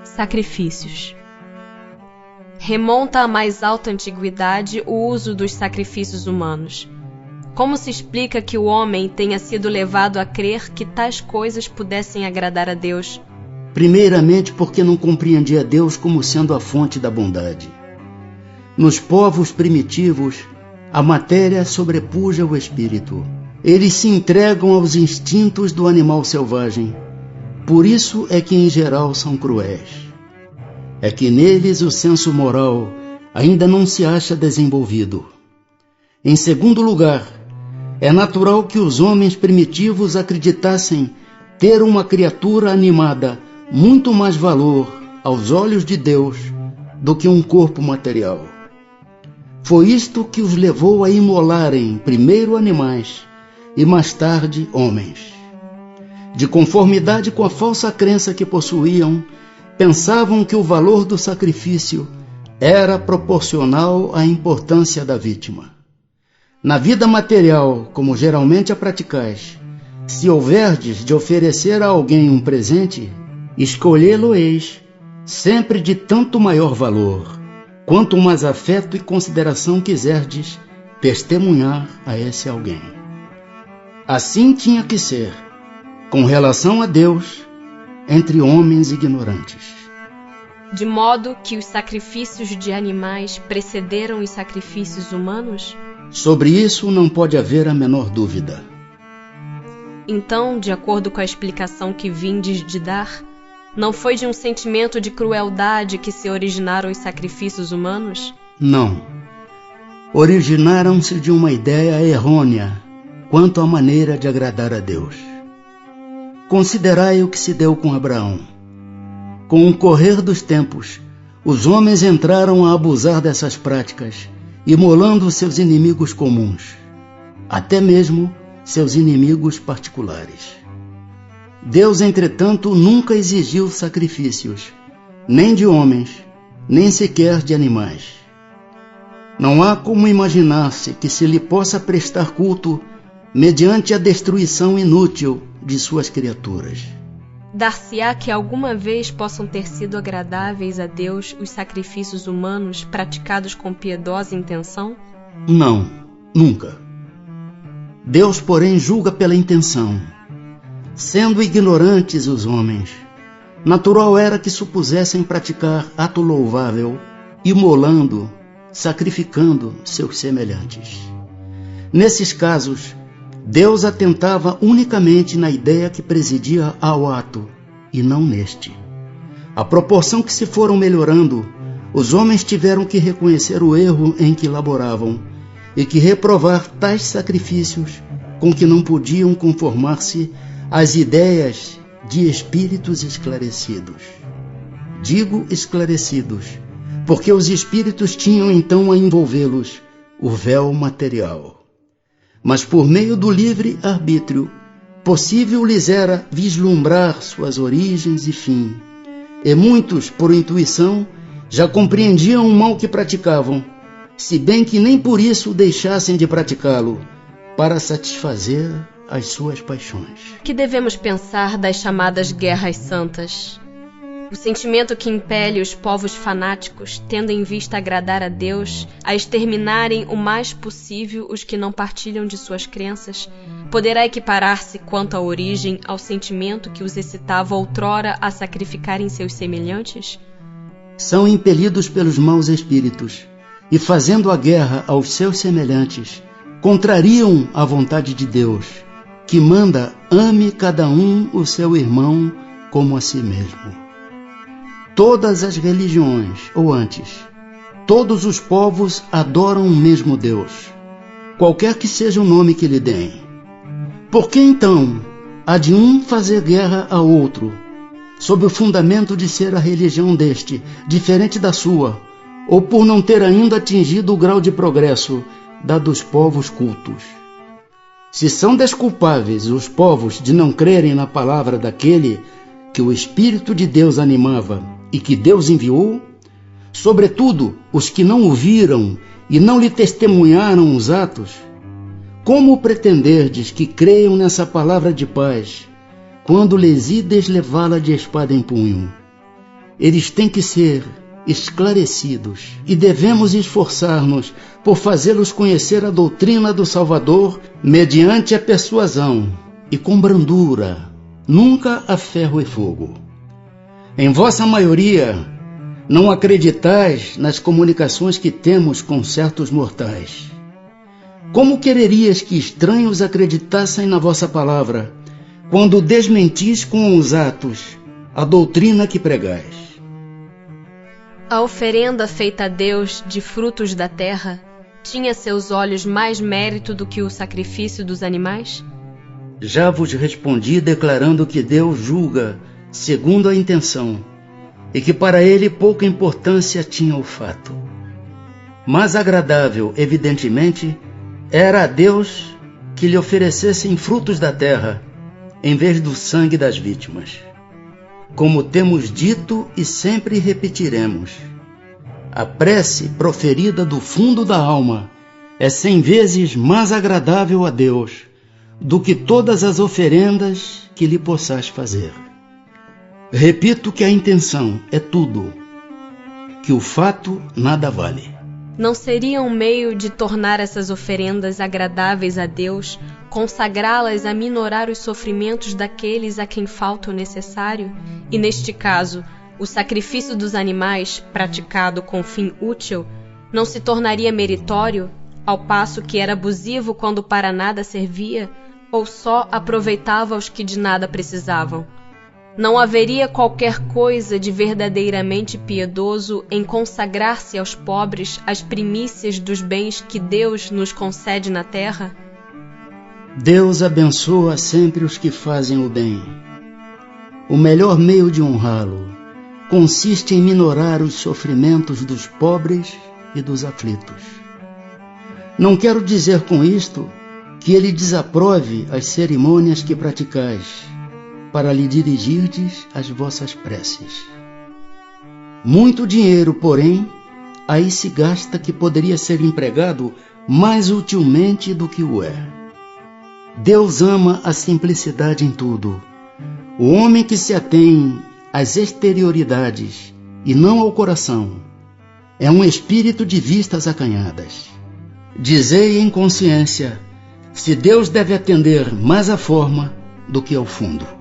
Sacrifícios. Remonta à mais alta antiguidade o uso dos sacrifícios humanos. Como se explica que o homem tenha sido levado a crer que tais coisas pudessem agradar a Deus? Primeiramente porque não compreendia Deus como sendo a fonte da bondade. Nos povos primitivos, a matéria sobrepuja o espírito. Eles se entregam aos instintos do animal selvagem. Por isso é que em geral são cruéis. É que neles o senso moral ainda não se acha desenvolvido. Em segundo lugar, é natural que os homens primitivos acreditassem ter uma criatura animada muito mais valor aos olhos de Deus do que um corpo material. Foi isto que os levou a imolarem primeiro animais e mais tarde homens. De conformidade com a falsa crença que possuíam, pensavam que o valor do sacrifício era proporcional à importância da vítima. Na vida material, como geralmente a praticais, se houverdes de oferecer a alguém um presente, escolhê-lo-eis sempre de tanto maior valor, quanto mais afeto e consideração quiserdes testemunhar a esse alguém. Assim tinha que ser, com relação a Deus, entre homens ignorantes. De modo que os sacrifícios de animais precederam os sacrifícios humanos? Sobre isso não pode haver a menor dúvida. Então, de acordo com a explicação que vindes de dar, não foi de um sentimento de crueldade que se originaram os sacrifícios humanos? Não. Originaram-se de uma ideia errônea quanto à maneira de agradar a Deus. Considerai o que se deu com Abraão. Com o correr dos tempos, os homens entraram a abusar dessas práticas, imolando seus inimigos comuns, até mesmo seus inimigos particulares. Deus, entretanto, nunca exigiu sacrifícios, nem de homens, nem sequer de animais. Não há como imaginar-se que se lhe possa prestar culto mediante a destruição inútil de suas criaturas. Dar-se-á que alguma vez possam ter sido agradáveis a Deus os sacrifícios humanos praticados com piedosa intenção? Não, nunca. Deus, porém, julga pela intenção. Sendo ignorantes os homens, natural era que supusessem praticar ato louvável, imolando, sacrificando seus semelhantes. Nesses casos, Deus atentava unicamente na ideia que presidia ao ato, e não neste. À proporção que se foram melhorando, os homens tiveram que reconhecer o erro em que laboravam e que reprovar tais sacrifícios com que não podiam conformar-se às ideias de espíritos esclarecidos. Digo esclarecidos, porque os espíritos tinham então a envolvê-los o véu material. Mas por meio do livre arbítrio, possível lhes era vislumbrar suas origens e fim. E muitos, por intuição, já compreendiam o mal que praticavam, se bem que nem por isso deixassem de praticá-lo, para satisfazer as suas paixões. Que devemos pensar das chamadas guerras santas? O sentimento que impele os povos fanáticos, tendo em vista agradar a Deus, a exterminarem o mais possível os que não partilham de suas crenças, poderá equiparar-se quanto à origem ao sentimento que os excitava outrora a sacrificarem seus semelhantes? São impelidos pelos maus espíritos, e fazendo a guerra aos seus semelhantes, contrariam a vontade de Deus, que manda ame cada um o seu irmão como a si mesmo. Todas as religiões, ou antes, todos os povos adoram o mesmo Deus, qualquer que seja o nome que lhe deem. Por que então há de um fazer guerra a outro, sob o fundamento de ser a religião deste, diferente da sua, ou por não ter ainda atingido o grau de progresso da dos povos cultos? Se são desculpáveis os povos de não crerem na palavra daquele que o Espírito de Deus animava e que Deus enviou, sobretudo os que não o viram e não lhe testemunharam os atos, como pretenderdes que creiam nessa palavra de paz, quando lhes ides levá-la de espada em punho? eles têm que ser esclarecidos e devemos esforçar-nos por fazê-los conhecer a doutrina do Salvador mediante a persuasão e com brandura, nunca a ferro e fogo. Em vossa maioria, não acreditais nas comunicações que temos com certos mortais. Como quererias que estranhos acreditassem na vossa palavra, quando desmentis com os atos a doutrina que pregais? A oferenda feita a Deus de frutos da terra tinha a seus olhos mais mérito do que o sacrifício dos animais? Já vos respondi declarando que Deus julga segundo a intenção e que para ele pouca importância tinha o fato. Mais agradável, evidentemente, era a Deus que lhe oferecessem frutos da terra em vez do sangue das vítimas. Como temos dito e sempre repetiremos, a prece proferida do fundo da alma é 100 vezes mais agradável a Deus do que todas as oferendas que lhe possais fazer. Repito que a intenção é tudo, que o fato nada vale. Não seria um meio de tornar essas oferendas agradáveis a Deus, consagrá-las a minorar os sofrimentos daqueles a quem falta o necessário? E neste caso, o sacrifício dos animais, praticado com fim útil, não se tornaria meritório, ao passo que era abusivo quando para nada servia, ou só aproveitava os que de nada precisavam? Não haveria qualquer coisa de verdadeiramente piedoso em consagrar-se aos pobres as primícias dos bens que Deus nos concede na terra? Deus abençoa sempre os que fazem o bem. O melhor meio de honrá-lo consiste em minorar os sofrimentos dos pobres e dos aflitos. Não quero dizer com isto que ele desaprove as cerimônias que praticais, para lhe dirigirdes as vossas preces. Muito dinheiro, porém, aí se gasta que poderia ser empregado mais utilmente do que o é. Deus ama a simplicidade em tudo. O homem que se atém às exterioridades e não ao coração é um espírito de vistas acanhadas. Dizei em consciência se Deus deve atender mais à forma do que ao fundo.